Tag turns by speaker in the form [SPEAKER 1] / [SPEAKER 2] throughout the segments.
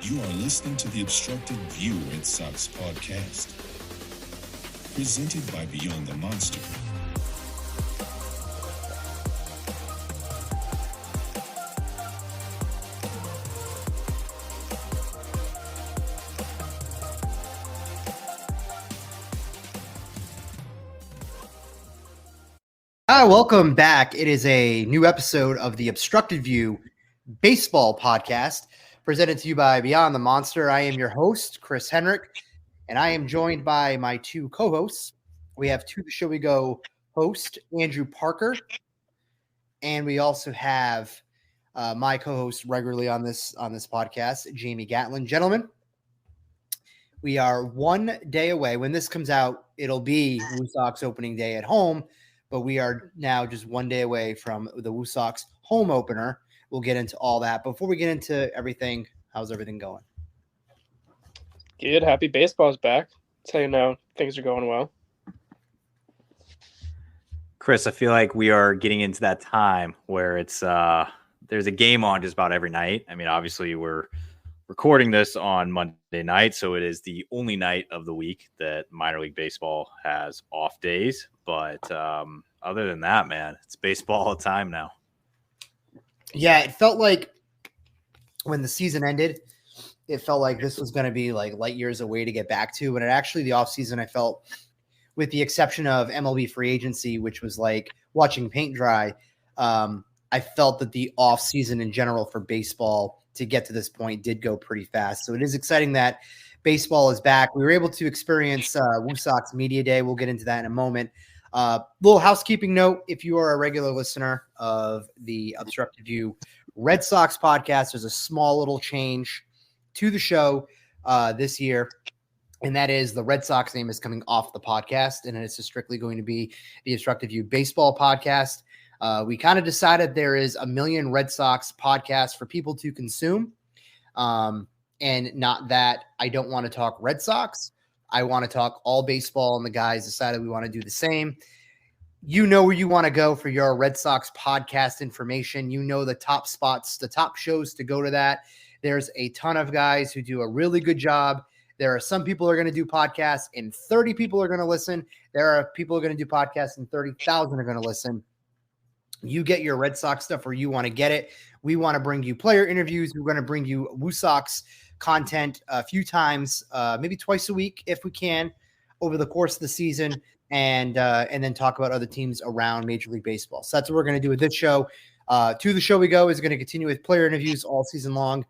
[SPEAKER 1] You are listening to the Obstructed View Red Sox podcast, presented by Beyond the Monster.
[SPEAKER 2] Hi, welcome back. It is a new episode of the Obstructed View Baseball Podcast, presented to you by Beyond the Monster. I am your host, Chris Henrik, and I am joined by my two co-hosts. We have To the Show We Go host, Andrew Parker, and we also have my co-host regularly on this podcast, Jamie Gatlin. Gentlemen, we are 1 day away. When this comes out, it'll be WooSox opening day at home, but we are now just 1 day away from the WooSox home opener. We'll get into all that. Before we get into everything, how's everything going?
[SPEAKER 3] Good. Happy baseball's back. That's how you know things are going well.
[SPEAKER 4] Chris, I feel like we are getting into that time where it's there's a game on just about every night. I mean, obviously we're recording this on Monday night, so it is the only night of the week that minor league baseball has off days. But other than that, man, it's baseball all the time now.
[SPEAKER 2] Yeah, it felt like when the season ended, it felt like this was going to be like light years away to get back to. And it actually, the offseason, I felt, with the exception of MLB free agency, which was like watching paint dry, I felt that the offseason in general for baseball to get to this point did go pretty fast. So it is exciting that baseball is back. We were able to experience WooSox Media Day. We'll get into that in a moment. Little housekeeping note, if you are a regular listener of the Obstructed View Red Sox podcast, there's a small little change to the show this year, and that is the Red Sox name is coming off the podcast, and it's strictly going to be the Obstructed View Baseball podcast. We kind of decided there is a million Red Sox podcasts for people to consume, and not that I don't want to talk Red Sox. I want to talk all baseball, and the guys decided we want to do the same. You know where you want to go for your Red Sox podcast information. You know the top spots, the top shows to go to that. There's a ton of guys who do a really good job. There are some people who are going to do podcasts and 30 people are going to listen. There are people who are going to do podcasts and 30,000 are going to listen. You get your Red Sox stuff where you want to get it. We want to bring you player interviews. We're going to bring you WooSox content a few times, maybe twice a week if we can, over the course of the season, and then talk about other teams around Major League Baseball. So that's what we're going to do with this show. To the Show We Go is going to continue with player interviews all season long.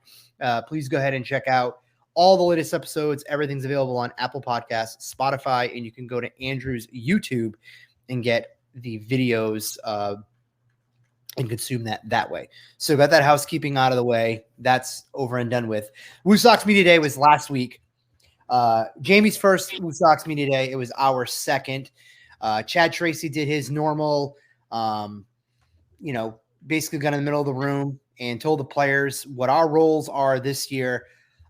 [SPEAKER 2] Please go ahead and check out all the latest episodes. Everything's available on Apple Podcasts, Spotify, and you can go to Andrew's YouTube and get the videos and consume that way. So got that housekeeping out of the way. That's over and done with. WooSox Media Day was last week. Jamie's first WooSox Media Day. It was our second. Chad Tracy did his normal, basically got in the middle of the room and told the players what our roles are this year.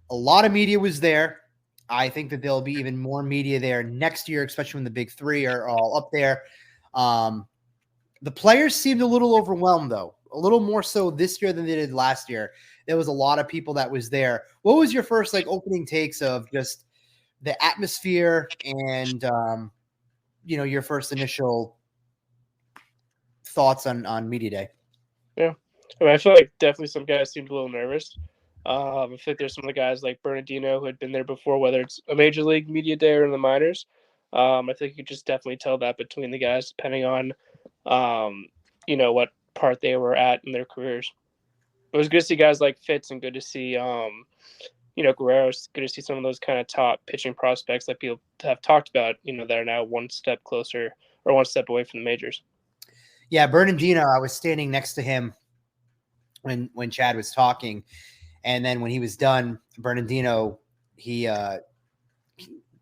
[SPEAKER 2] A lot of media was there. I think that there'll be even more media there next year, especially when the big three are all up there. The players seemed a little overwhelmed, though, a little more so this year than they did last year. There was a lot of people that was there. What was your first opening takes of just the atmosphere and your first initial thoughts on Media Day?
[SPEAKER 3] Yeah, I feel like definitely some guys seemed a little nervous. I feel like there's some of the guys like Bernardino who had been there before, whether it's a Major League Media Day or in the minors. I think you could just definitely tell that between the guys, depending on what part they were at in their careers. It was good to see guys like Fitz and good to see, Guerrero. Good to see some of those kind of top pitching prospects that people have talked about, that are now one step closer or one step away from the majors.
[SPEAKER 2] Yeah, Bernardino, I was standing next to him when Chad was talking. And then when he was done, Bernardino, he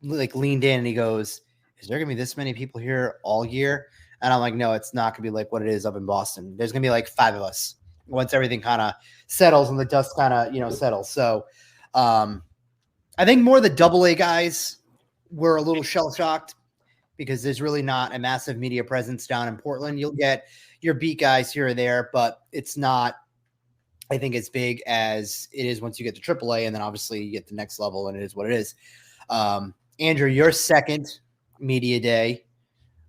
[SPEAKER 2] leaned in and he goes, "Is there going to be this many people here all year?" And I'm like, "No, it's not going to be like what it is up in Boston. There's going to be like 5 of us once everything kind of settles and the dust kind of, settles." So I think more the AA guys were a little shell-shocked because there's really not a massive media presence down in Portland. You'll get your beat guys here or there, but it's not I think as big as it is once you get to AAA, and then obviously you get the next level, and it is what it is. Andrew, your second media day.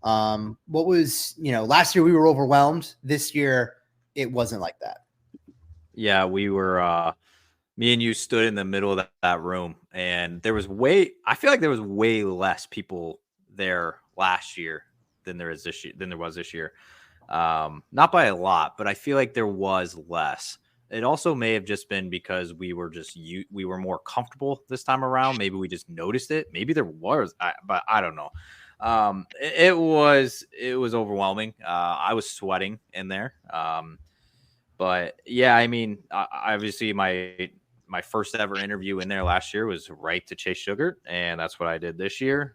[SPEAKER 2] What was, last year we were overwhelmed. This year it wasn't like that.
[SPEAKER 4] Yeah, we were me and you stood in the middle of that room, and I feel like there was way less people there last year than there was this year. Not by a lot, but I feel like there was less. It also may have just been because we were more comfortable this time around. Maybe we just noticed it. Maybe there was, but I don't know. It was overwhelming. I was sweating in there. But yeah, I mean, obviously my first ever interview in there last year was right to Chase Sugar, and that's what I did this year.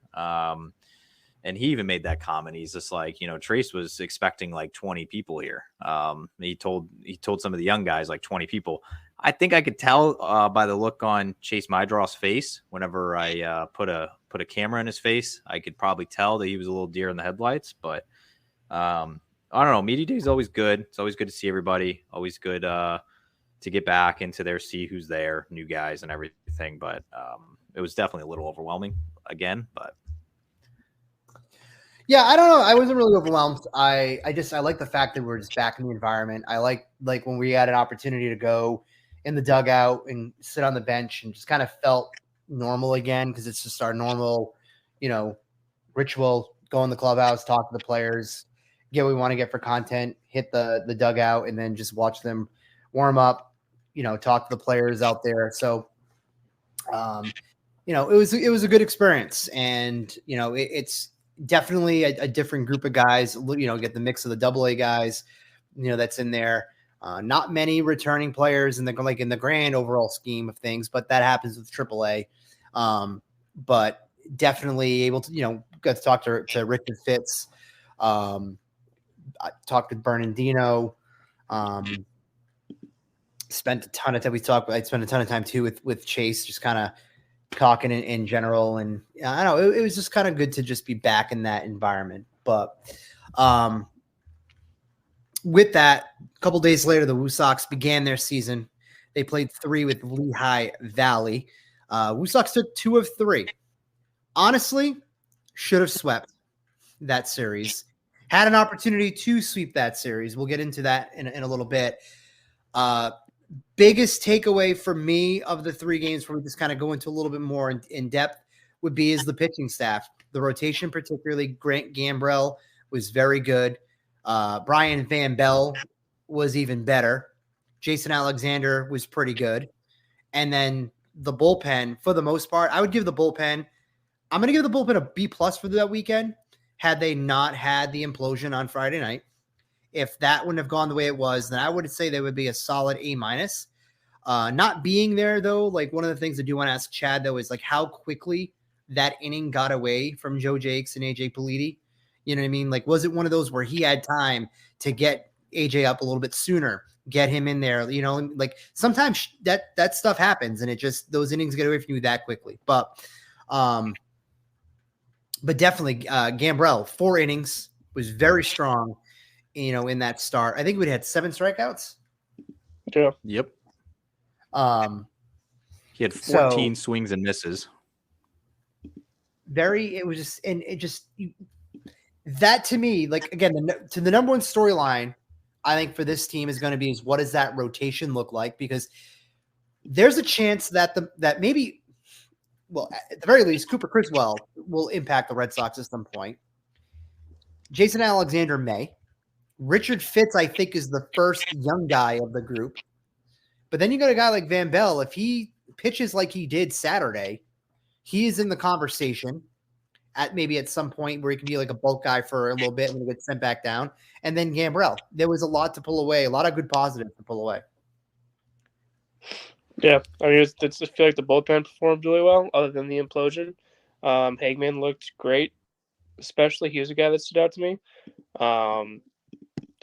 [SPEAKER 4] And he even made that comment. He's just like, Trace was expecting like 20 people here. He told some of the young guys like 20 people. I think I could tell by the look on Chase Mydraw's face whenever I put a camera in his face. I could probably tell that he was a little deer in the headlights. But I don't know. Media Day is always good. It's always good to see everybody. Always good to get back into there, see who's there, new guys and everything. But it was definitely a little overwhelming again. But
[SPEAKER 2] yeah, I don't know. I wasn't really overwhelmed. I like the fact that we're just back in the environment. I like when we had an opportunity to go in the dugout and sit on the bench and just kind of felt normal again, because it's just our normal, ritual. Go in the clubhouse, talk to the players, get what we want to get for content, hit the dugout, and then just watch them warm up. Talk to the players out there. So, it was a good experience, and it's definitely a different group of guys. Get the mix of the AA guys, that's in there. Not many returning players in the grand overall scheme of things, but that happens with AAA. But definitely able to, got to talk to Richard Fitz. I talked with Bernardino. Spent a ton of time. I spent a ton of time too with Chase, just kind of talking in general. And I don't know, it was just kind of good to just be back in that environment. But with that, a couple days later, the WooSox began their season. They played 3 with Lehigh Valley. WooSox took 2 of 3. Honestly, should have swept that series. Had an opportunity to sweep that series. We'll get into that in a little bit. Biggest takeaway for me of the 3 games, where we just kind of go into a little bit more in depth, would be is the pitching staff. The rotation, particularly Grant Gambrell, was very good. Brian Van Bell was even better. Jason Alexander was pretty good. And then the bullpen, for the most part, I'm going to give the bullpen a B+ for that weekend, had they not had the implosion on Friday night. If that wouldn't have gone the way it was, then I would say they would be a solid A-. Not being there, though, like one of the things I do want to ask Chad, though, is like how quickly that inning got away from Joe Jakes and AJ Politi. You know what I mean? Like, was it one of those where he had time to get AJ up a little bit sooner, get him in there? Like sometimes that stuff happens, and it just, those innings get away from you that quickly. But definitely Gambrell, 4 innings, was very strong, in that start. I think we had 7 strikeouts.
[SPEAKER 3] Yeah.
[SPEAKER 4] Yep. He had 14 swings and misses.
[SPEAKER 2] That to me, like, again, to the number one storyline, I think, for this team is going to be is what does that rotation look like? Because there's a chance that maybe, well, at the very least, Cooper Criswell will impact the Red Sox at some point. Jason Alexander may. Richard Fitz, I think, is the first young guy of the group. But then you got a guy like Van Bell. If he pitches like he did Saturday, he is in the conversation at some point where he can be like a bulk guy for a little bit and then get sent back down. And then Gambrell. There was a lot to pull away, a lot of good positives to pull away.
[SPEAKER 3] Yeah, I mean, I feel like the bullpen performed really well, other than the implosion. Hagman looked great, especially he was a guy that stood out to me.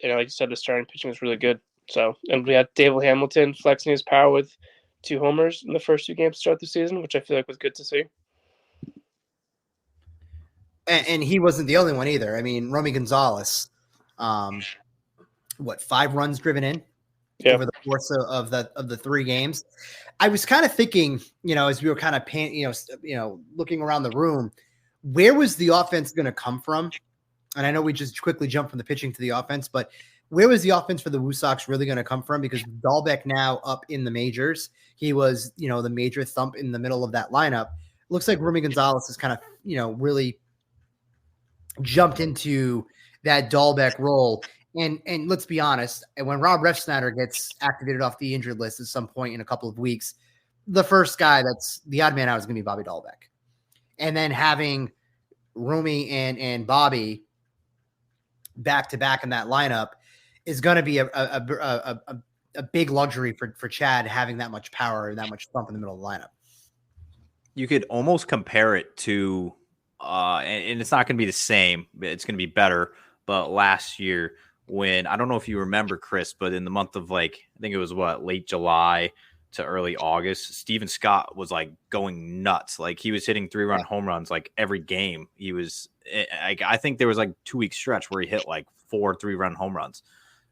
[SPEAKER 3] Like you said, the starting pitching was really good. So, and we had David Hamilton flexing his power with 2 homers in the first 2 games to start the season, which I feel like was good to see.
[SPEAKER 2] And he wasn't the only one either. I mean, Romy Gonzalez, 5 runs driven in over the course of the 3 games. I was kind of thinking, as we were kind of looking around the room, where was the offense going to come from? And I know we just quickly jumped from the pitching to the offense, but where was the offense for the WooSox really going to come from? Because Dahlbeck now up in the majors, he was, the major thump in the middle of that lineup. Looks like Rumi Gonzalez has kind of, really jumped into that Dahlbeck role. And let's be honest, when Rob Refsnyder gets activated off the injured list at some point in a couple of weeks, the first guy that's the odd man out is going to be Bobby Dahlbeck. And then having Rumi and Bobby back to back in that lineup is going to be a big luxury for Chad, having that much power and that much thump in the middle of the lineup.
[SPEAKER 4] You could almost compare it to, and it's not going to be the same. It's going to be better. But last year, when I don't know if you remember, Chris, but in the month of I think it was late July to early August, Steven Scott was going nuts. He was hitting 3-run home runs every game. He was, I think there was 2-week stretch where he hit 4 3-run home runs.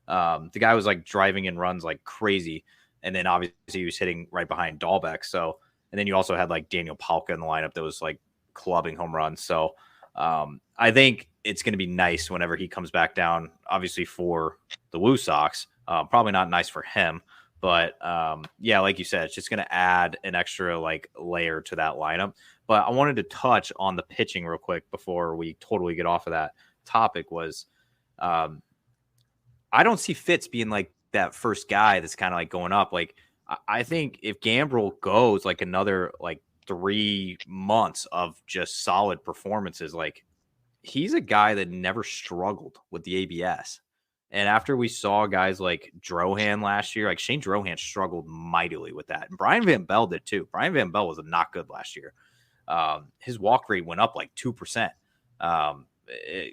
[SPEAKER 4] The guy was driving in runs like crazy. And then obviously he was hitting right behind Dahlbeck. So, and then you also had Daniel Palka in the lineup that was clubbing home runs. So I think it's going to be nice whenever he comes back down, obviously for the WooSox. Probably not nice for him, but yeah, like you said, it's just going to add an extra layer to that lineup. But I wanted to touch on the pitching real quick before we totally get off of that topic. Was I don't see Fitz being that first guy that's kind of going up. I think if Gambrel goes another 3 months of just solid performances, he's a guy that never struggled with the ABS. And after we saw guys like Drohan last year, Shane Drohan struggled mightily with that. And Brian Van Bell did too. Brian Van Bell was not good last year. His walk rate went up 2%.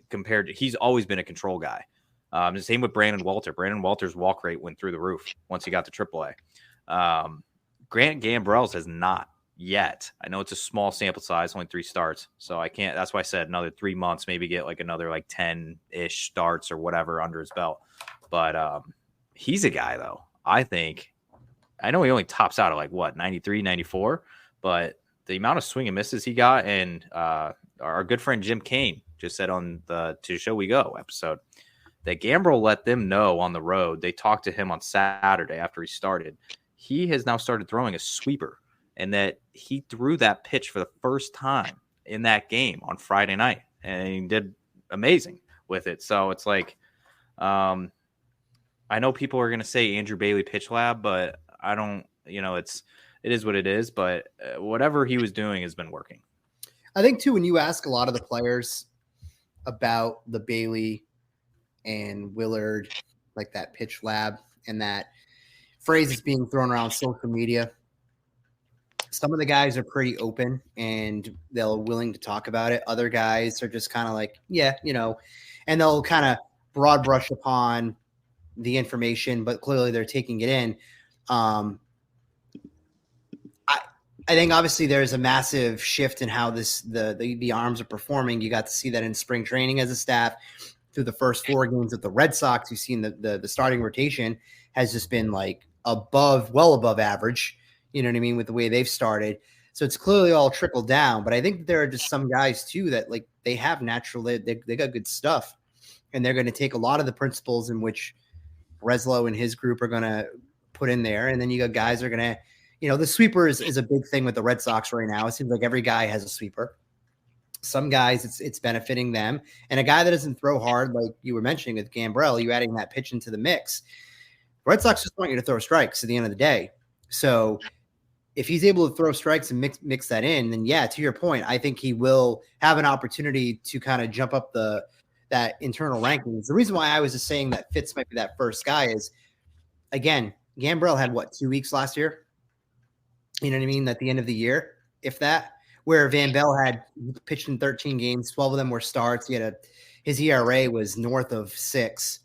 [SPEAKER 4] Compared to, he's always been a control guy. The same with Brandon Walter. Brandon Walter's walk rate went through the roof once he got to AAA. Grant Gambrell's has not yet. I know it's a small sample size, only 3 starts, so I can't. That's why I said another 3 months, maybe get another 10-ish starts or whatever under his belt. But he's a guy though. I think. I know he only tops out at 93, 94, but the amount of swing and misses he got, and our good friend Jim Kane just said on the To Show We Go episode that Gambrell let them know on the road. They talked to him on Saturday after he started. He has now started throwing a sweeper, and that he threw that pitch for the first time in that game on Friday night, and he did amazing with it. So it's I know people are going to say Andrew Bailey pitch lab, but I don't, it is what it is, but whatever he was doing has been working.
[SPEAKER 2] I think too, when you ask a lot of the players about the Bailey and Willard, that pitch lab and that phrase is being thrown around social media, some of the guys are pretty open and they're willing to talk about it. Other guys are just kind of yeah, and they'll kind of broad brush upon the information, but clearly they're taking it in. I think obviously there's a massive shift in how the arms are performing. You got to see that in spring training as a staff through the first 4 games of the Red Sox. You've seen the starting rotation has just been well above average. You know what I mean? With the way they've started. So it's clearly all trickled down, but I think there are just some guys too that they have natural, they got good stuff, and they're going to take a lot of the principles in which Breslow and his group are going to put in there. And then you got guys that are going to, the sweeper is a big thing with the Red Sox right now. It seems like every guy has a sweeper. Some guys it's benefiting them, and a guy that doesn't throw hard, like you were mentioning with Gambrell, you adding that pitch into the mix. Red Sox just want you to throw strikes at the end of the day. So if he's able to throw strikes and mix that in, then yeah, to your point, I think he will have an opportunity to kind of jump up that internal rankings. The reason why I was just saying that Fitz might be that first guy is, again, Gambrell had 2 weeks last year? You know what I mean? At the end of the year, if that, where Van Bell had pitched in 13 games, 12 of them were starts. He had his ERA was north of 6.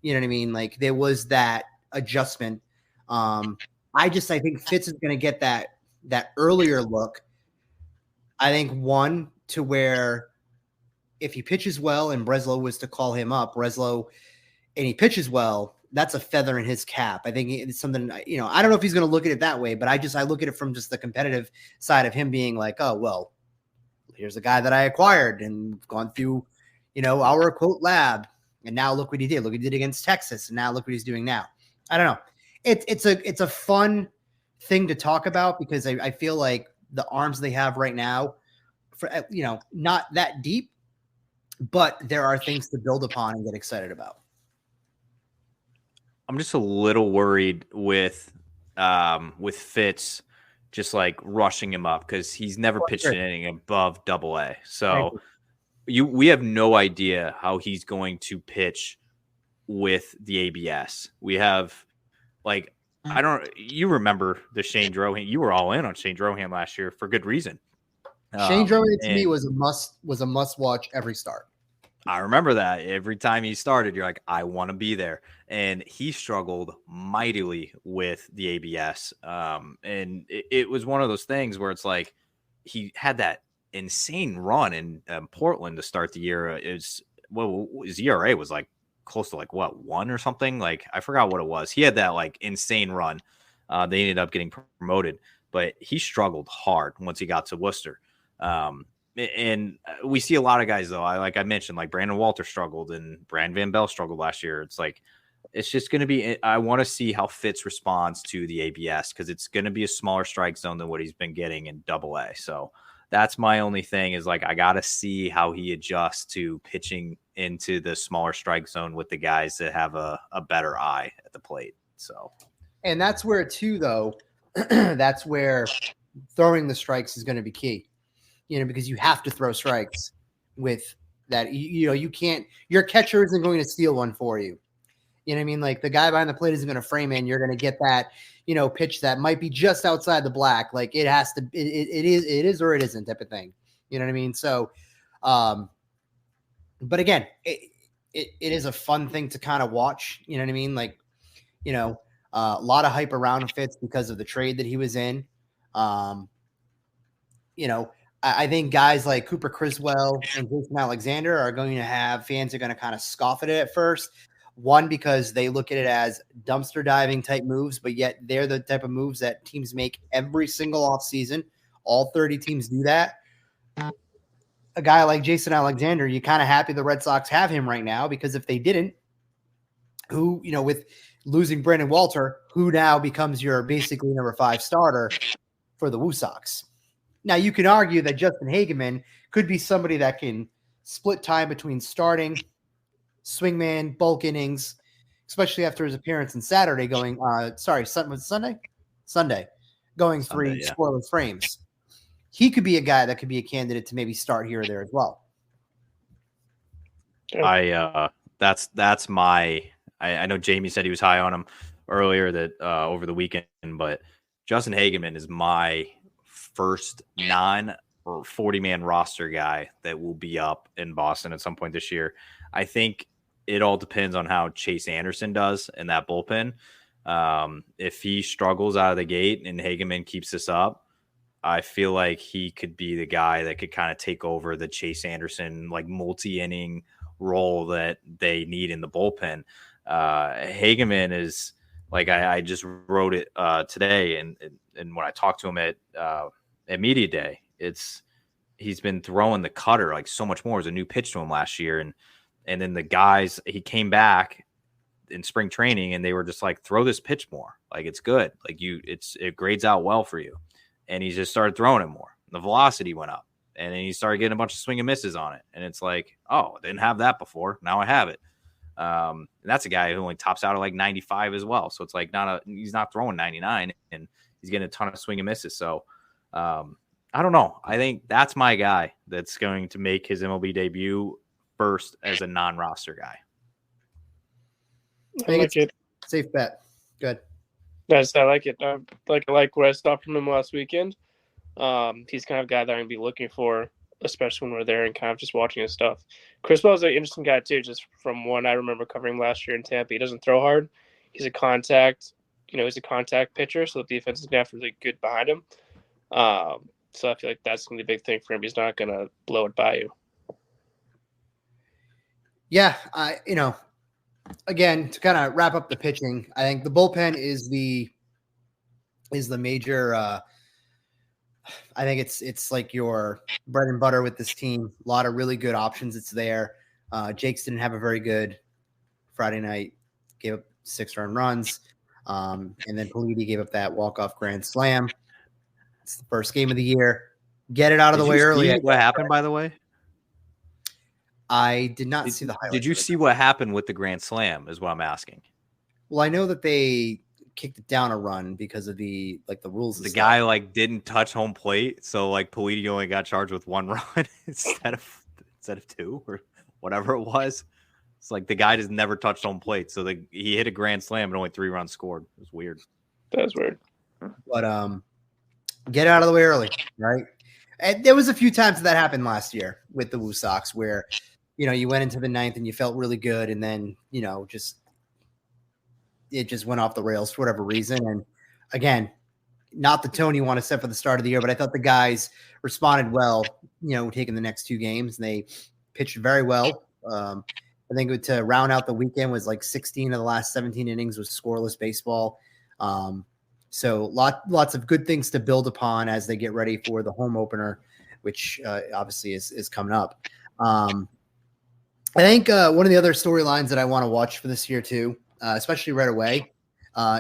[SPEAKER 2] You know what I mean? There was that adjustment. I think Fitz is going to get that earlier look. I think one to where if he pitches well and Breslow was to call him up, and he pitches well, that's a feather in his cap. I think it's something, you know, I don't know if he's going to look at it that way, but I look at it from just the competitive side of him being like, oh, well, here's a guy that I acquired and gone through, you know, our quote lab. And now look what he did. Look what he did against Texas. And now look what he's doing now. I don't know. It's a fun thing to talk about because I feel like the arms they have right now, for, you know, not that deep, but there are things to build upon and get excited about.
[SPEAKER 4] I'm just a little worried with Fitz just like rushing him up because he's never pitched anything above AA. So we have no idea how he's going to pitch with the ABS. We have like you remember the Shane Drohan. You were all in on Shane Drohan last year for good reason.
[SPEAKER 2] Shane Drohan to me was a must watch every start.
[SPEAKER 4] I remember that every time he started, you're like, I want to be there. And he struggled mightily with the ABS. And it was one of those things where it's like he had that insane run in Portland to start the year. His ERA was like close to like what, 1 or something? Like I forgot what it was. He had that like insane run. They ended up getting promoted, but he struggled hard once he got to Worcester. And we see a lot of guys, though. Like I mentioned, like Brandon Walter struggled and Brand Van Bell struggled last year. It's like, it's just going to be, I want to see how Fitz responds to the ABS because it's going to be a smaller strike zone than what he's been getting in AA. So that's my only thing is like, I got to see how he adjusts to pitching into the smaller strike zone with the guys that have a better eye at the plate. So,
[SPEAKER 2] and that's where too, though, that's where throwing the strikes is going to be key. You know, because you have to throw strikes with that. You know, you can't, your catcher isn't going to steal one for you. You know what I mean? Like the guy behind the plate isn't going to frame in. You're going to get that, you know, pitch that might be just outside the black. Like it has to, it is or it isn't type of thing. You know what I mean? So, but again, it is a fun thing to kind of watch. You know what I mean? Like, you know, a lot of hype around Fitz because of the trade that he was in. You know, I think guys like Cooper Criswell and Jason Alexander are going to have fans are going to kind of scoff at it at first. One, because they look at it as dumpster diving type moves, but yet they're the type of moves that teams make every single offseason. All 30 teams do that. A guy like Jason Alexander, you're kind of happy the Red Sox have him right now because if they didn't, who, you know, with losing Brandon Walter, who now becomes your basically number 5 starter for the WooSox. Now, you can argue that Justin Hageman could be somebody that can split time between starting, swingman, bulk innings, especially after his appearance on Saturday going Sunday, going 3 scoreless frames. He could be a guy that could be a candidate to maybe start here or there as well.
[SPEAKER 4] That's my I know Jamie said he was high on him earlier that over the weekend, but Justin Hageman is my first non or 40-man roster guy that will be up in Boston at some point this year. I think it all depends on how Chase Anderson does in that bullpen. If he struggles out of the gate and Hageman keeps this up, I feel like he could be the guy that could kind of take over the Chase Anderson like multi-inning role that they need in the bullpen. Hageman is like I just wrote it today, and when I talked to him at media day, he's been throwing the cutter like so much more as a new pitch to him last year, and then the guys, he came back in spring training and they were just like, throw this pitch more, like it's good, like it grades out well for you, and he just started throwing it more. The velocity went up, and then he started getting a bunch of swing and misses on it, and it's like, oh, I didn't have that before, now I have it. And that's a guy who only tops out at like 95 as well, so it's like he's not throwing 99, and he's getting a ton of swing and misses. So I don't know. I think that's my guy that's going to make his MLB debut first as a non-roster guy.
[SPEAKER 2] I think it's a safe bet. Good.
[SPEAKER 3] Yes, I like it. I like what I saw from him last weekend. He's kind of a guy that I'm going to be looking for, especially when we're there and kind of just watching his stuff. Chris Bell's an interesting guy too, just from one I remember covering last year in Tampa. He doesn't throw hard. He's a contact pitcher, so the defense is going to have to be really good behind him. So I feel like that's going to be a big thing for him. He's not going to blow it by you.
[SPEAKER 2] Yeah, again, to kind of wrap up the pitching, I think the bullpen is the major. I think it's like your bread and butter with this team. A lot of really good options. It's there. Jakes didn't have a very good Friday night. Gave up 6 earned runs, and then Politi gave up that walk-off grand slam. It's the first game of the year. Get it out of the way early.
[SPEAKER 4] What happened, by the way?
[SPEAKER 2] I did not see the highlights.
[SPEAKER 4] Did you see what happened with the grand slam? Is what I'm asking.
[SPEAKER 2] Well, I know that they kicked it down a run because of the rules.
[SPEAKER 4] The guy didn't touch home plate, so Politi only got charged with 1 run instead of 2 or whatever it was. It's like the guy just never touched home plate, so he hit a grand slam and only 3 runs scored. It was weird.
[SPEAKER 3] That's weird.
[SPEAKER 2] But get out of the way early, right? And there was a few times that happened last year with the WooSox where, you went into the 9th and you felt really good, and then it just went off the rails for whatever reason. And again, not the tone you want to set for the start of the year, but I thought the guys responded well, taking the next 2 games, and they pitched very well. I think to round out the weekend was 16 of the last 17 innings was scoreless baseball. So lots of good things to build upon as they get ready for the home opener, which obviously is coming up. I think one of the other storylines that I want to watch for this year too, especially right away,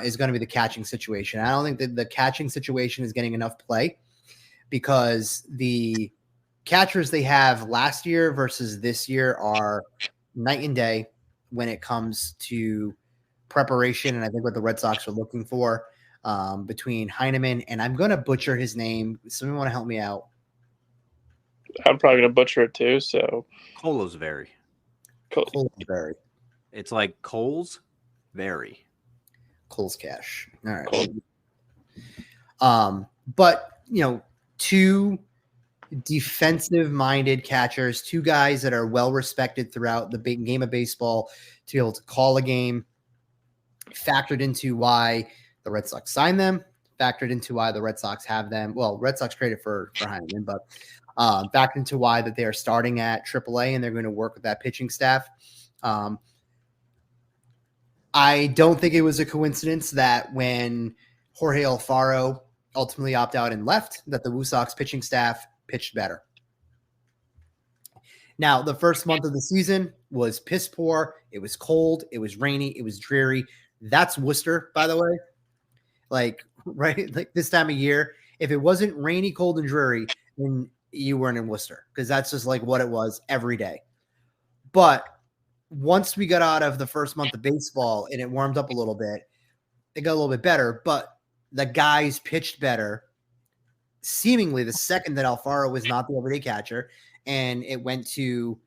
[SPEAKER 2] is going to be the catching situation. I don't think that the catching situation is getting enough play because the catchers they have last year versus this year are night and day when it comes to preparation. And I think what the Red Sox are looking for between Heineman and I'm going to butcher his name. Somebody want to help me out?
[SPEAKER 3] I'm probably going to butcher it too. So
[SPEAKER 4] Kolosvary.
[SPEAKER 2] Kolosvary.
[SPEAKER 4] It's like Coles Very.
[SPEAKER 2] Coles Cash. All right. Cool. But 2 defensive-minded catchers, 2 guys that are well-respected throughout the big game of baseball to be able to call a game, factored into why the Red Sox signed them, factored into why the Red Sox have them. Well, Red Sox traded for Heineman, but factored into why that they are starting at AAA and they're going to work with that pitching staff. I don't think it was a coincidence that when Jorge Alfaro ultimately opted out and left, that the WooSox pitching staff pitched better. Now, the first month of the season was piss poor. It was cold. It was rainy. It was dreary. That's Worcester, by the way. Right? This time of year, if it wasn't rainy, cold, and dreary, then you weren't in Worcester because that's just what it was every day. But once we got out of the first month of baseball and it warmed up a little bit, it got a little bit better, but the guys pitched better seemingly the second that Alfaro was not the everyday catcher. And it went to,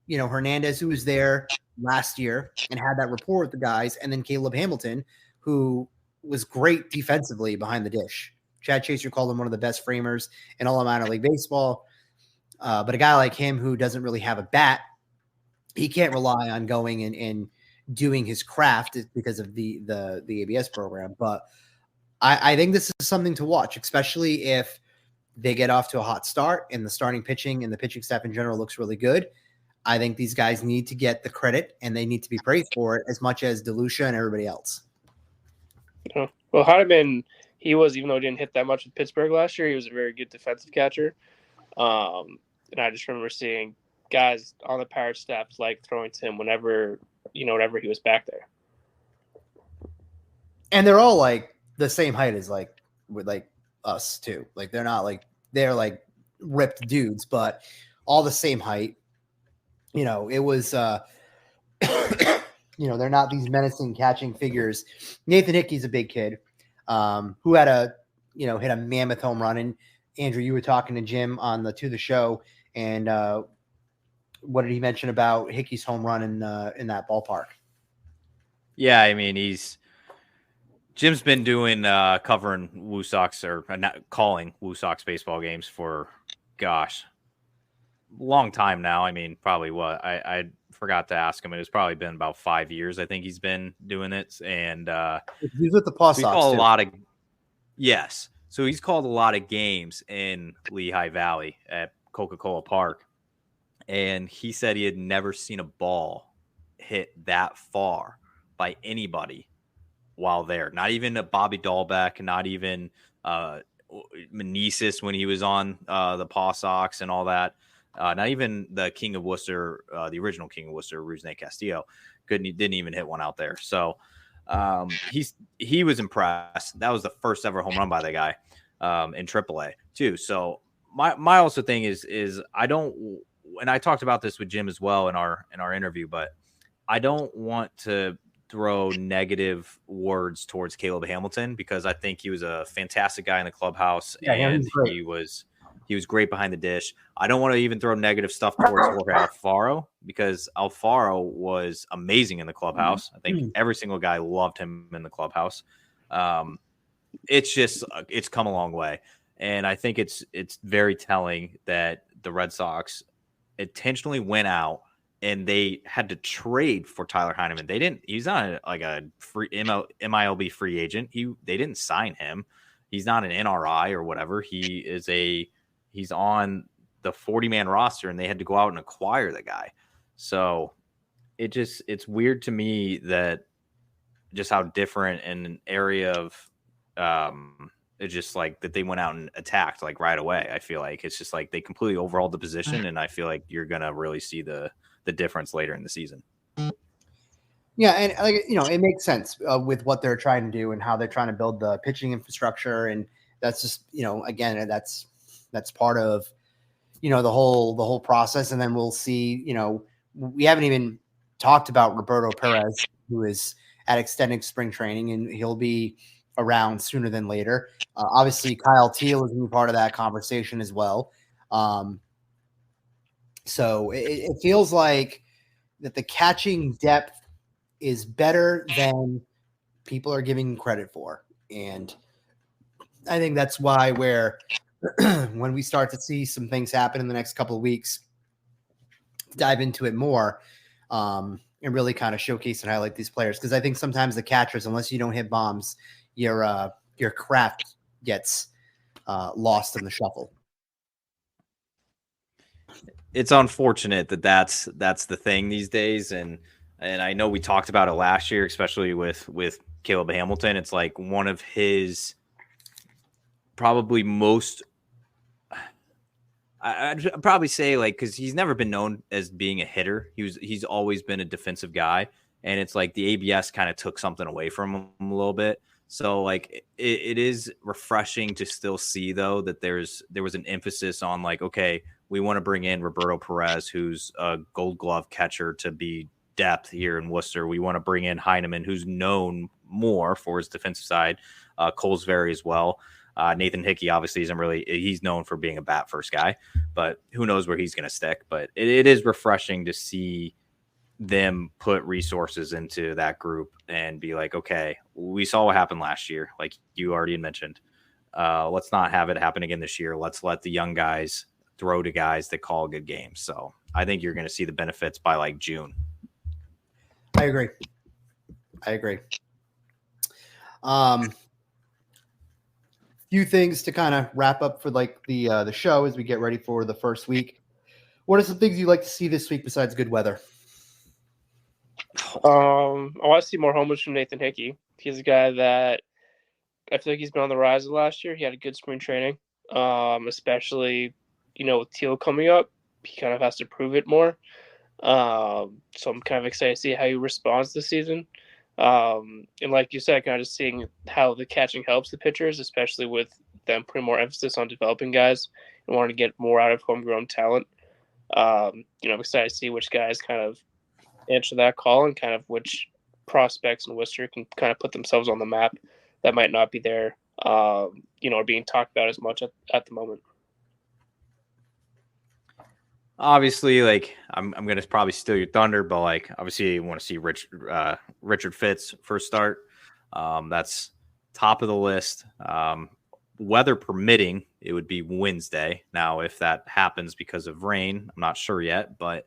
[SPEAKER 2] Hernandez, who was there last year and had that rapport with the guys. And then Caleb Hamilton, who was great defensively behind the dish. Chad Chaser called him one of the best framers in all of minor league baseball. But a guy like him who doesn't really have a bat, he can't rely on going and doing his craft because of the ABS program. But I think this is something to watch, especially if they get off to a hot start and the starting pitching and the pitching staff in general looks really good. I think these guys need to get the credit and they need to be praised for it as much as DeLucia and everybody else.
[SPEAKER 3] Well, Heineman, even though he didn't hit that much with Pittsburgh last year, he was a very good defensive catcher. And I just remember seeing guys on the Pirates staff throwing to him whenever he was back there.
[SPEAKER 2] And they're all the same height as with us too. They're not they're ripped dudes, but all the same height. It was they're not these menacing catching figures. Nathan Hickey's a big kid who had hit a mammoth home run. And Andrew, you were talking to Jim on the show, and what did he mention about Hickey's home run in that ballpark?
[SPEAKER 4] Yeah, I mean Jim's been doing covering WooSox or calling WooSox baseball games for a long time now. I mean, probably I forgot to ask him. It was probably been about 5 years. I think he's been doing it, and
[SPEAKER 2] he's with the Paw Sox.
[SPEAKER 4] He's called a lot of So he's called a lot of games in Lehigh Valley at Coca-Cola Park, and he said he had never seen a ball hit that far by anybody while there. Not even a Bobby Dahlbeck, not even Meneses when he was on the Paw Sox and all that. Not even the King of Worcester, the original King of Worcester, Rusney Castillo, didn't even hit one out there. So he was impressed. That was the first ever home run by the guy in AAA too. So my also thing is I don't, and I talked about this with Jim as well in our interview, but I don't want to throw negative words towards Caleb Hamilton because I think he was a fantastic guy in the clubhouse and he was great behind the dish. I don't want to even throw negative stuff towards Jorge Alfaro because Alfaro was amazing in the clubhouse. I think every single guy loved him in the clubhouse. It's come a long way. And I think it's very telling that the Red Sox intentionally went out and they had to trade for Tyler Heineman. He's not like a free MILB free agent. They didn't sign him. He's not an NRI or whatever. He's on the 40-man roster and they had to go out and acquire the guy. So it's weird to me that just how different in an area of it's just like that they went out and attacked like right away. I feel like it's just like they completely overhauled the position, and I feel like you're gonna really see the difference later in the season.
[SPEAKER 2] Yeah, and it makes sense with what they're trying to do and how they're trying to build the pitching infrastructure, and that's just again that's part of the whole process. And then we'll see. We haven't even talked about Roberto Perez, who is at extended spring training, and he'll be around sooner than later. Obviously, Kyle Teal is going to be part of that conversation as well. So it feels like that the catching depth is better than people are giving credit for. And I think that's why when we start to see some things happen in the next couple of weeks, dive into it more and really kind of showcase and highlight these players. Because I think sometimes the catchers, unless you don't hit bombs, your craft gets lost in the shuffle.
[SPEAKER 4] It's unfortunate that's the thing these days, and I know we talked about it last year, especially with Caleb Hamilton. It's like one of his probably most. I'd probably say because he's never been known as being a hitter. He's always been a defensive guy, and it's like the ABS kind of took something away from him a little bit. So it is refreshing to still see though that there was an emphasis on okay, we want to bring in Roberto Perez, who's a Gold Glove catcher, to be depth here in Worcester. We want to bring in Heineman, who's known more for his defensive side. Colesbury as well. Nathan Hickey obviously he's known for being a bat first guy, but who knows where he's going to stick. But it is refreshing to see them put resources into that group and be like, okay, we saw what happened last year. Like you already mentioned, let's not have it happen again this year. Let's let the young guys throw to guys that call good games. So I think you're going to see the benefits by June.
[SPEAKER 2] I agree. Few things to kind of wrap up for the show as we get ready for the first week. What are some things you'd like to see this week besides good weather?
[SPEAKER 3] I want to see more homers from Nathan Hickey. He's a guy that I feel like he's been on the rise last year. He had a good spring training, especially with Teal coming up. He kind of has to prove it more. So I'm kind of excited to see how he responds this season. And like you said, kind of just seeing how the catching helps the pitchers, especially with them putting more emphasis on developing guys and wanting to get more out of homegrown talent. I'm excited to see which guys kind of answer that call and kind of which prospects in Worcester can kind of put themselves on the map that might not be there, or being talked about as much at the moment.
[SPEAKER 4] Obviously, I'm going to probably steal your thunder, but obviously you want to see Richard Fitz first start. That's top of the list. Weather permitting, it would be Wednesday. Now, if that happens because of rain, I'm not sure yet, but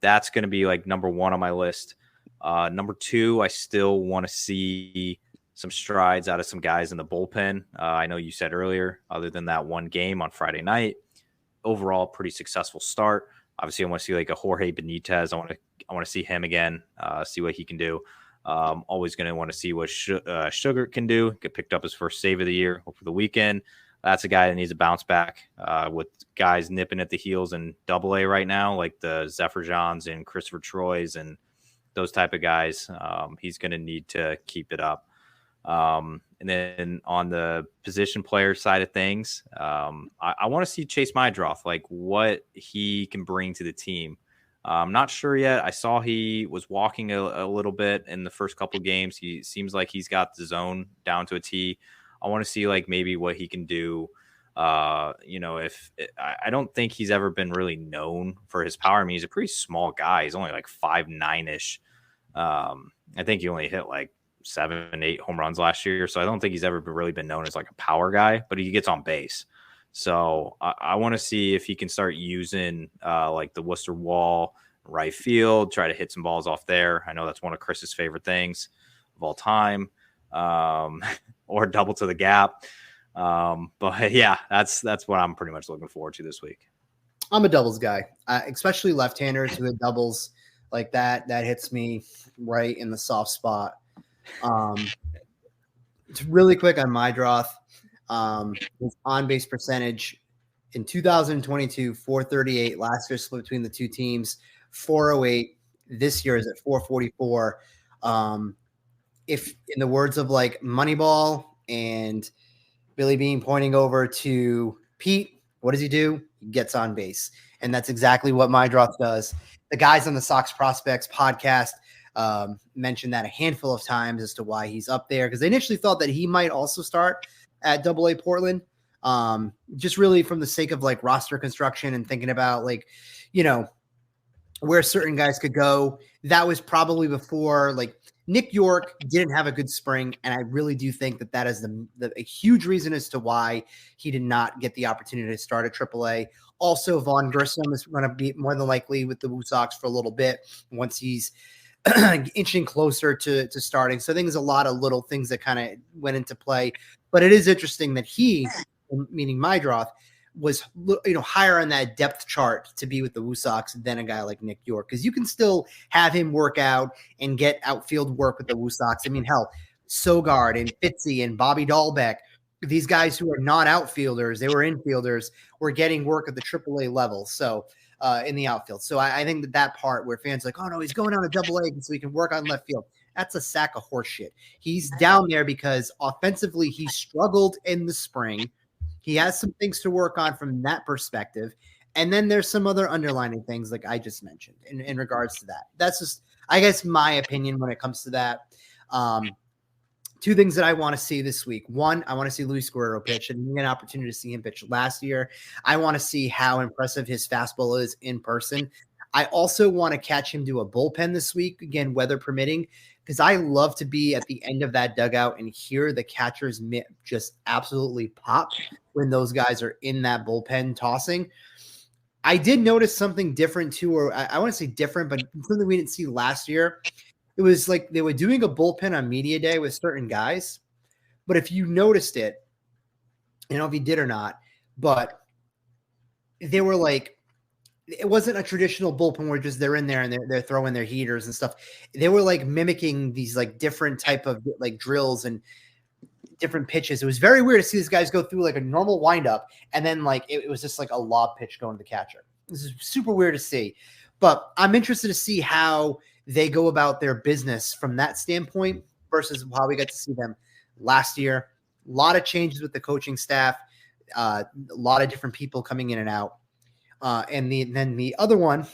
[SPEAKER 4] that's going to be number one on my list. Number two, I still want to see some strides out of some guys in the bullpen. I know you said earlier, other than that one game on Friday night, overall pretty successful start. Obviously, I want to see like a Jorge Benitez. I want to see him again, see what he can do. Always going to want to see what Sugar can do. Get picked up his first save of the year over the weekend. That's a guy that needs to bounce back with guys nipping at the heels in Double A right now, like the Zephyr Johns and Christopher Troy's and those type of guys. He's going to need to keep it up. And then on the position player side of things, I want to see Chase Mydroth, like what he can bring to the team. I'm not sure yet. I saw he was walking a little bit in the first couple of games. He seems like he's got the zone down to a T. I want to see like maybe what he can do. If I don't think he's ever been really known for his power. I mean, he's a pretty small guy. He's only like 5'9" I think he only hit like 7-8 home runs last year. So I don't think he's ever really been known as like a power guy, but he gets on base. So I want to see if he can start using like the Worcester wall, right field, try to hit some balls off there. I know that's one of Chris's favorite things of all time, or double to the gap. But yeah, that's what I'm pretty much looking forward to this week.
[SPEAKER 2] I'm a doubles guy, especially left-handers who hit doubles like that. That hits me right in the soft spot. It's really quick on Mydroth. His on-base percentage in 2022, 438. Last year split between the two teams, 408. This year is at 444. If in the words of like Moneyball and Billy Bean pointing over to Pete, what does he do? He gets on base. And that's exactly what Mydroth does. The guys on the Sox Prospects podcast mentioned that a handful of times as to why he's up there, because they initially thought that he might also start at Double A Portland, just really from the sake of like roster construction and thinking about like, where certain guys could go. That was probably before like Nick York didn't have a good spring, and I really do think that is a huge reason as to why he did not get the opportunity to start at AAA. Also, Vaughn Grissom is going to be more than likely with the WooSox for a little bit once he's inching closer to starting. So I think there's a lot of little things that kind of went into play. But it is interesting that he, meaning Mydroth, was higher on that depth chart to be with the WooSox than a guy like Nick York, because you can still have him work out and get outfield work with the WooSox. I mean, hell, Sogard and Fitzy and Bobby Dahlbeck, these guys who are not outfielders, they were infielders, were getting work at the AAA level. So in the outfield. So I think that part where fans are like, oh no, he's going down to Double A so he can work on left field. That's a sack of horse shit. He's down there because offensively he struggled in the spring. He has some things to work on from that perspective. And then there's some other underlining things like I just mentioned in regards to that. That's just, I guess, my opinion when it comes to that. Two things that I want to see this week. One, I want to see Luis Guerrero pitch, and you get an opportunity to see him pitch last year. I want to see how impressive his fastball is in person. I also want to catch him do a bullpen this week, again, weather permitting, because I love to be at the end of that dugout and hear the catcher's mitt just absolutely pop when those guys are in that bullpen tossing. I did notice something different too, or I want to say different, but something we didn't see last year. It was like they were doing a bullpen on media day with certain guys, but if you noticed it, I don't know if you did or not, but they were like, it wasn't a traditional bullpen where just they're in there and they're throwing their heaters and stuff. They were like mimicking these like different type of like drills and different pitches. It was very weird to see these guys go through like a normal windup and then like it was just like a lob pitch going to the catcher. This is super weird to see, but I'm interested to see how they go about their business from that standpoint versus how we got to see them last year. A lot of changes with the coaching staff, a lot of different people coming in and out. And then the other one,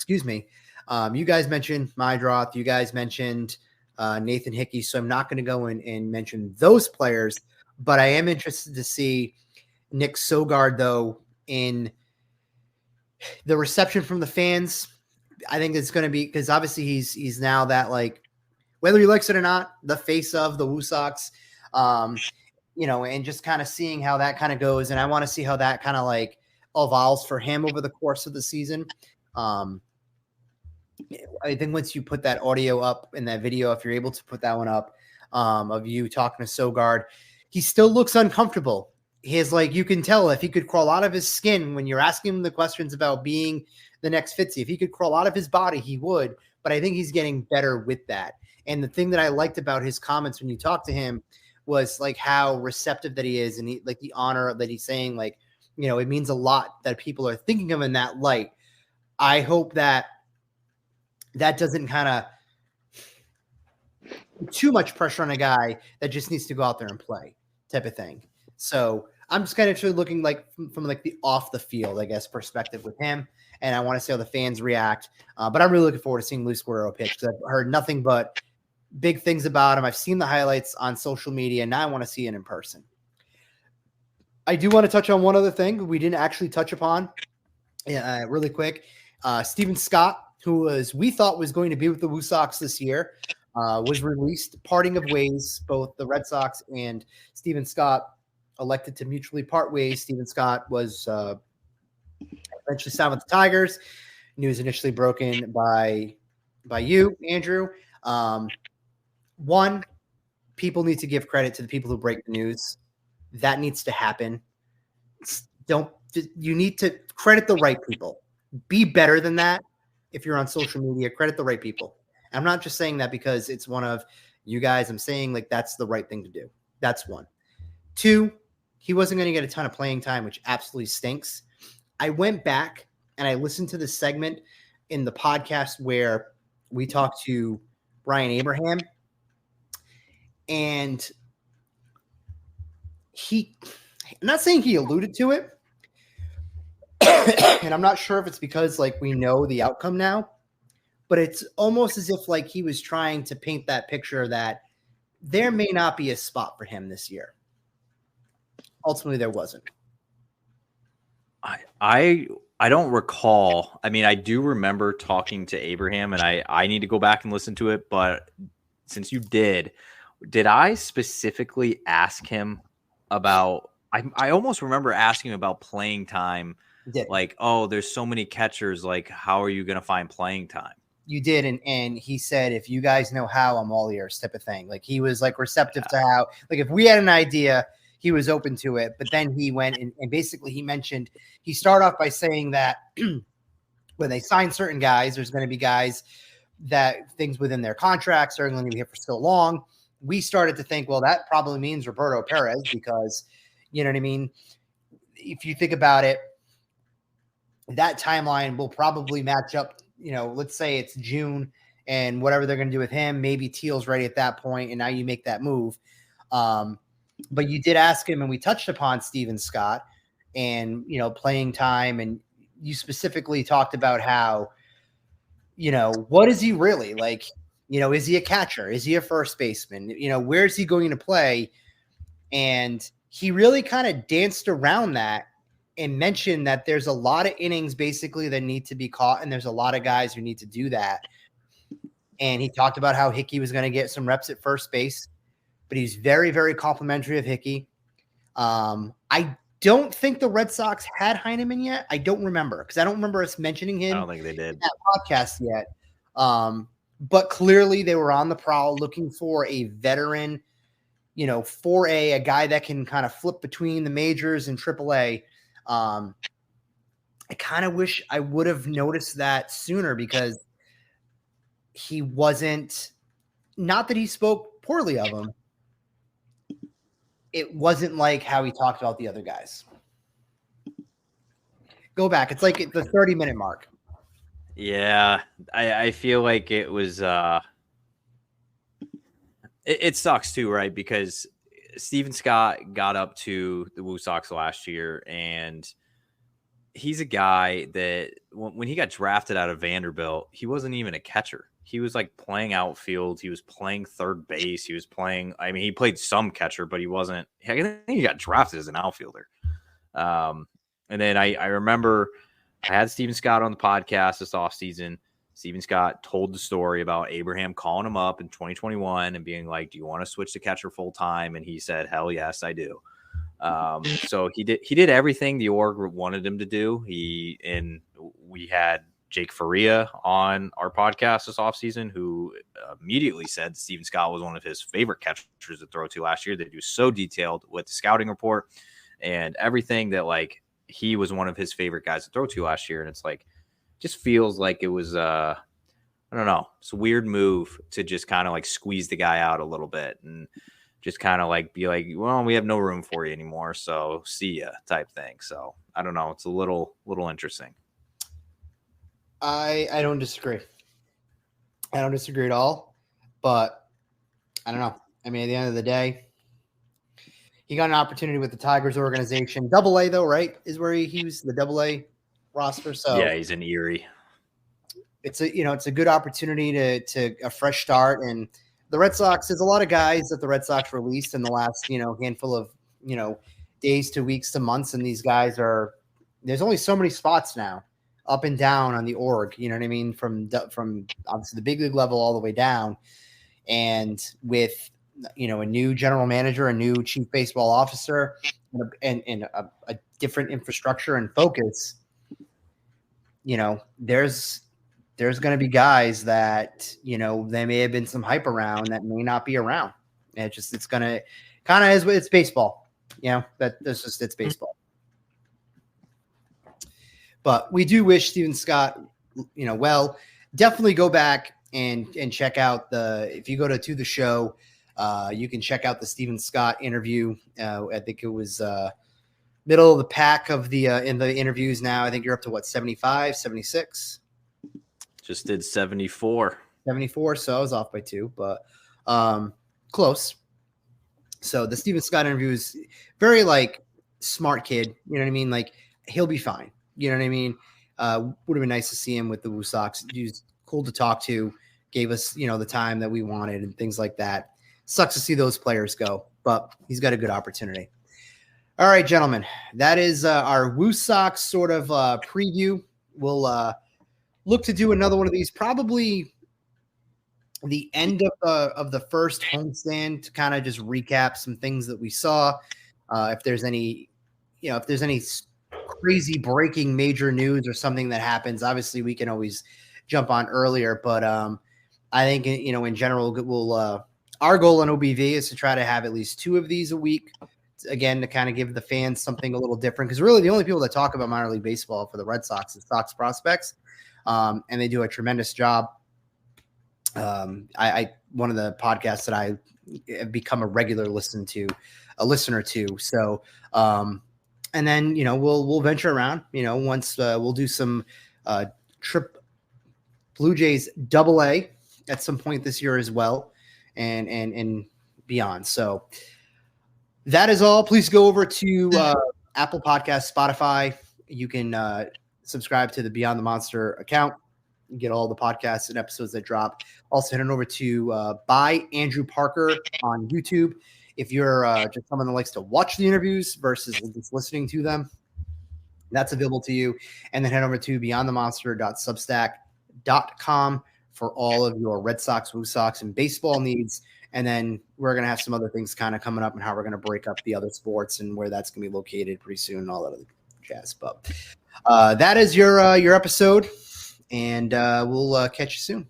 [SPEAKER 2] you guys mentioned Mydroth, you guys mentioned Nathan Hickey, so I'm not going to go in and mention those players, but I am interested to see Nick Sogard, though, in the reception from the fans. I think it's going to be, because obviously he's now that, like, whether he likes it or not, the face of the WooSox, and just kind of seeing how that kind of goes. And I want to see how that kind of like evolves for him over the course of the season. I think once you put that audio up in that video, if you're able to put that one up, of you talking to Sogard, he still looks uncomfortable. his, like, you can tell if he could crawl out of his skin when you're asking him the questions about being the next Fitzy. If he could crawl out of his body, he would. But I think he's getting better with that. And the thing that I liked about his comments when you talked to him was like how receptive that he is, and like the honor that he's saying, like, you know, it means a lot that people are thinking of him in that light. I hope that doesn't kind of too much pressure on a guy that just needs to go out there and play type of thing. So I'm just kind of actually looking like from like the off the field, I guess, perspective with him. And I want to see how the fans react. But I'm really looking forward to seeing Luis Guerrero pitch, because I've heard nothing but big things about him. I've seen the highlights on social media, and now I want to see it in person. I do want to touch on one other thing we didn't actually touch upon really quick. Steven Scott, who we thought was going to be with the WooSox this year, was released, parting of ways. Both the Red Sox and Steven Scott elected to mutually part ways. Steven Scott was eventually signed with the Tigers. News initially broken by you, Andrew. One, people need to give credit to the people who break the news. That needs to happen. You need to credit the right people. Be better than that. If you're on social media, credit the right people. I'm not just saying that because it's one of you guys. I'm saying like that's the right thing to do. That's one. Two, he wasn't going to get a ton of playing time, which absolutely stinks. I went back and I listened to the segment in the podcast where we talked to Brian Abraham, and I'm not saying he alluded to it, and I'm not sure if it's because like we know the outcome now, but it's almost as if like he was trying to paint that picture that there may not be a spot for him this year. Ultimately, there wasn't.
[SPEAKER 4] I don't recall. I mean, I do remember talking to Abraham, and I need to go back and listen to it. But since you did I specifically ask him about? I almost remember asking him about playing time. Like, oh, there's so many catchers. Like, how are you going to find playing time?
[SPEAKER 2] You did, and he said, if you guys know how, I'm all ears, type of thing. Like he was like receptive to how. Like if we had an idea, he was open to it. But then he went and basically he mentioned, he started off by saying that when they sign certain guys, there's going to be guys that things within their contracts are going to be here for so long. We started to think, well, that probably means Roberto Perez, because, you know what I mean? If you think about it, that timeline will probably match up. You know, let's say it's June and whatever they're going to do with him, maybe Teal's ready at that point, and now you make that move. But you did ask him, and we touched upon Steven Scott and, you know, playing time, and you specifically talked about how, you know, what is he really like? You know, is he a catcher? Is he a first baseman? You know, where's he going to play? And he really kind of danced around that and mentioned that there's a lot of innings basically that need to be caught, and there's a lot of guys who need to do that. And he talked about how Hickey was going to get some reps at first base, but he's very, very complimentary of Hickey. I don't think the Red Sox had Heineman yet. I don't remember, because I don't remember us mentioning him.
[SPEAKER 4] I don't think they did
[SPEAKER 2] in that podcast yet. But clearly they were on the prowl looking for a veteran, you know, 4A, a guy that can kind of flip between the majors and AAA. I kind of wish I would have noticed that sooner, because he wasn't, not that he spoke poorly of him. It wasn't like how he talked about the other guys. Go back. It's like the 30-minute mark.
[SPEAKER 4] Yeah, I feel like it was it sucks too, right? Because Steven Scott got up to the WooSox last year, and he's a guy that when he got drafted out of Vanderbilt, he wasn't even a catcher. He was like playing outfield. He was playing third base. He was playing, I mean, he played some catcher, but he wasn't, I think he got drafted as an outfielder. And then I remember I had Steven Scott on the podcast this offseason. Steven Scott told the story about Abraham calling him up in 2021 and being like, do you want to switch to catcher full time? And he said, hell yes, I do. So he did everything the org wanted him to do. We had Jake Faria on our podcast this offseason, who immediately said Steven Scott was one of his favorite catchers to throw to last year. They do so detailed with the scouting report. and everything that like he was one of his favorite guys to throw to last year. And it's like, just feels like it was, I don't know, it's a weird move to just kind of like squeeze the guy out a little bit and just kind of like be like, well, we have no room for you anymore, so see ya type thing. So I don't know, it's a little interesting.
[SPEAKER 2] I don't disagree. I don't disagree at all, but I don't know. I mean, at the end of the day, he got an opportunity with the Tigers organization. Double A, though, right, is where he was the Double A roster. So
[SPEAKER 4] yeah, he's in Erie.
[SPEAKER 2] It's a good opportunity to a fresh start. And the Red Sox, there's a lot of guys that the Red Sox released in the last handful of days to weeks to months, and these guys there's only so many spots now, up and down on the org. You know what I mean? From obviously the big league level all the way down, and with a new general manager, a new chief baseball officer, and a different infrastructure and focus, there's going to be guys that, there may have been some hype around that may not be around. And it's going to kind of it's baseball, it's baseball. But we do wish Steven Scott, well. Definitely go back and check out if you go to the show, you can check out the Steven Scott interview. I think it was middle of the pack of the in the interviews now. I think you're up to 75, 76.
[SPEAKER 4] Just did 74.
[SPEAKER 2] 74, so I was off by 2, but close. So the Steven Scott interview is very smart kid. You know what I mean? Like, he'll be fine. You know what I mean? Would have been nice to see him with the WooSox. He was cool to talk to. Gave us, the time that we wanted and things like that. Sucks to see those players go, but he's got a good opportunity. All right, gentlemen, that is our WooSox sort of preview. We'll look to do another one of these probably the end of the first homestand to kind of just recap some things that we saw. If there's any crazy breaking major news or something that happens, obviously we can always jump on earlier. But I think in general, we'll our goal on OBV is to try to have at least 2 of these a week. Again, to kind of give the fans something a little different, because really the only people that talk about minor league baseball for the Red Sox is Sox Prospects, and they do a tremendous job. I one of the podcasts that I have become a regular listener to. So, and then we'll venture around. Once we'll do some Blue Jays AA at some point this year as well, and beyond. So. That is all. Please go over to Apple Podcasts, Spotify. You can subscribe to the Beyond the Monster account. You get all the podcasts and episodes that drop. Also, head on over to By Andrew Parker on YouTube. If you're just someone that likes to watch the interviews versus just listening to them, that's available to you. And then head over to beyondthemonster.substack.com for all of your Red Sox, WooSox, and baseball needs. And then we're going to have some other things kind of coming up and how we're going to break up the other sports and where that's going to be located pretty soon and all that other jazz. But that is your episode, and we'll catch you soon.